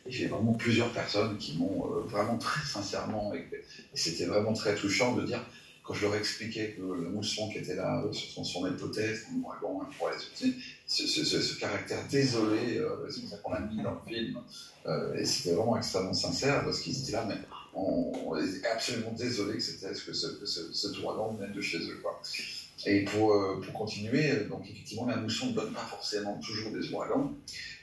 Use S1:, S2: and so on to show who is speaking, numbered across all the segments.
S1: Et j'ai vraiment plusieurs personnes qui m'ont vraiment très sincèrement, et c'était vraiment très touchant de dire, quand je leur expliquais que le mousson qui était là se transformait peut-être en ouragan, ce caractère désolé, c'est pour ça qu'on l'a mis dans le film, et c'était vraiment extrêmement sincère, parce qu'ils étaient là, mais on est absolument désolé que cet ouragan vienne de chez eux, quoi. Et pour continuer, donc effectivement, la mousson ne donne pas forcément toujours des ouragans.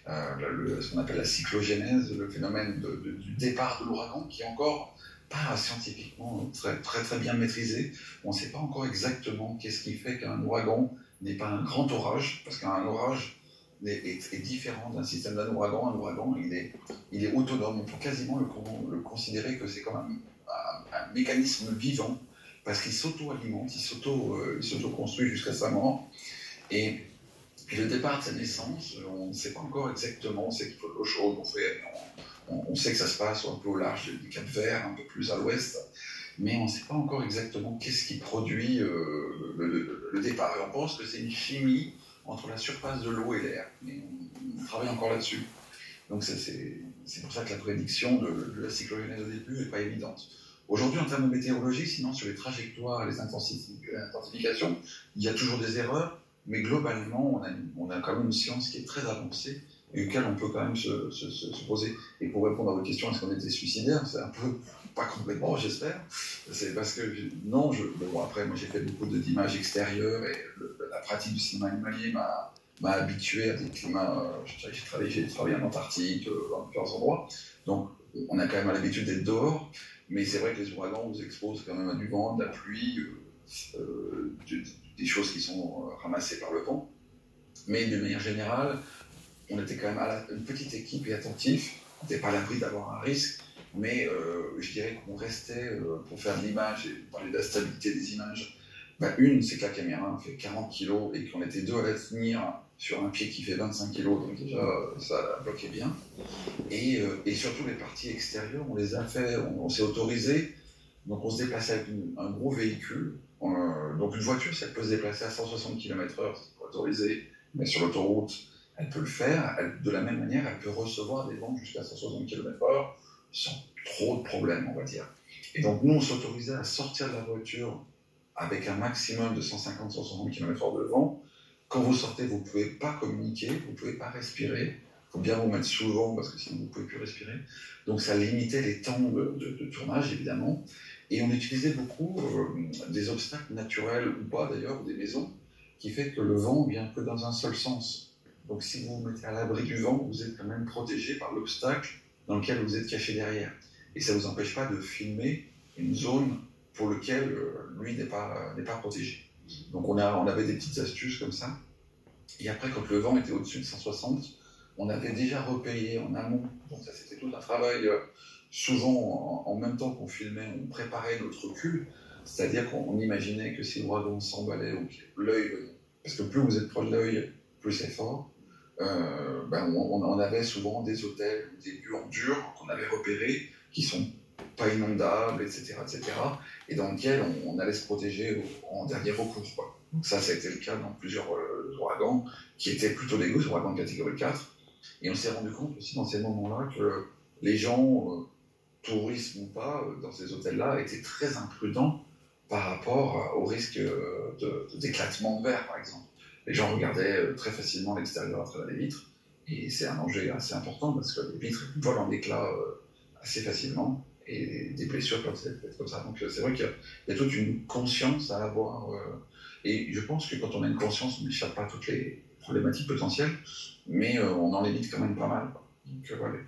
S1: Ce qu'on appelle la cyclogénèse, le phénomène du départ de l'ouragan, qui est encore pas scientifiquement très bien maîtrisé. On ne sait pas encore exactement qu'est-ce qui fait qu'un ouragan n'est pas un grand orage, parce qu'un orage est différent d'un système d'un ouragan. Un ouragan, il est autonome. On peut quasiment le considérer que c'est comme un mécanisme vivant, parce qu'il s'auto-alimente, il s'auto-construit jusqu'à sa mort. Et le départ de sa naissance, on ne sait pas encore exactement. On sait qu'il faut de l'eau chaude, on sait que ça se passe un peu au large du Cap-Vert, un peu plus à l'ouest, mais on ne sait pas encore exactement qu'est-ce qui produit le départ. Et on pense que c'est une chimie entre la surface de l'eau et l'air, mais on travaille encore là-dessus. Donc c'est pour ça que la prédiction de la cyclogénèse au début n'est pas évidente. Aujourd'hui, en termes de météorologie, sinon sur les trajectoires, les intensifications, il y a toujours des erreurs, mais globalement, on a quand même une science qui est très avancée et auquel on peut quand même se poser. Et pour répondre à votre question, est-ce qu'on était suicidaire? C'est un peu, pas complètement, j'espère. C'est parce que, non, bon, après, moi j'ai fait beaucoup d'images extérieures et la pratique du cinéma animalier m'a habitué à des climats. J'ai travaillé en Antarctique, dans plusieurs endroits. Donc, on a quand même l'habitude d'être dehors. Mais c'est vrai que les ouragans nous exposent quand même à du vent, de la pluie, des choses qui sont ramassées par le vent. Mais de manière générale, on était quand même une petite équipe et attentif. On n'était pas à l'abri d'avoir un risque, mais je dirais qu'on restait pour faire de l'image et parler de la stabilité des images. Une, c'est que la caméra fait 40 kg et qu'on était deux à la tenir sur un pied qui fait 25 kg, donc déjà ça bloquait bien. Et surtout les parties extérieures, on les a fait, on s'est autorisé, donc on se déplaçait avec un gros véhicule. Donc une voiture, si elle peut se déplacer à 160 km/h, c'est pas autorisé, mais sur l'autoroute, elle peut le faire. De la même manière, elle peut recevoir des vents jusqu'à 160 km/h sans trop de problèmes, on va dire. Et donc nous, on s'autorisait à sortir de la voiture avec un maximum de 150-160 km/h de vent. Quand vous sortez, vous ne pouvez pas communiquer, vous ne pouvez pas respirer. Il faut bien vous mettre sous le vent parce que sinon vous ne pouvez plus respirer. Donc ça limitait les temps de tournage, évidemment. Et on utilisait beaucoup des obstacles naturels ou pas d'ailleurs, ou des maisons, qui fait que le vent vient que dans un seul sens. Donc si vous vous mettez à l'abri du vent, vous êtes quand même protégé par l'obstacle dans lequel vous êtes caché derrière. Et ça ne vous empêche pas de filmer une zone pour laquelle lui n'est pas protégé. Donc on avait des petites astuces comme ça. Et après, quand le vent était au-dessus de 160, on avait déjà repayé en amont. Donc ça, c'était tout un travail. Souvent, en même temps qu'on filmait, on préparait notre recul. C'est-à-dire qu'on imaginait que si l'ouragan s'emballait ou que l'œil, parce que plus vous êtes proche de l'œil, plus c'est fort, on avait souvent des hôtels ou des lieux en dur qu'on avait repérés, qui sont pas inondables, etc., et dans lesquels on allait se protéger en dernier recours, quoi. Donc ça a été le cas dans plusieurs ouragans, qui étaient plutôt des ouragans de catégorie 4, et on s'est rendu compte aussi dans ces moments-là que les gens, touristes ou pas, dans ces hôtels-là, étaient très imprudents par rapport au risque d'éclatement de verre, par exemple. Les gens regardaient très facilement l'extérieur à travers les vitres, et c'est un enjeu assez important parce que les vitres volent en éclats assez facilement, et des blessures peuvent être comme ça. Donc c'est vrai qu'il y a toute une conscience à avoir, et je pense que quand on a une conscience, on n'échappe pas à toutes les problématiques potentielles, mais on en évite quand même pas mal, quoi. Donc voilà.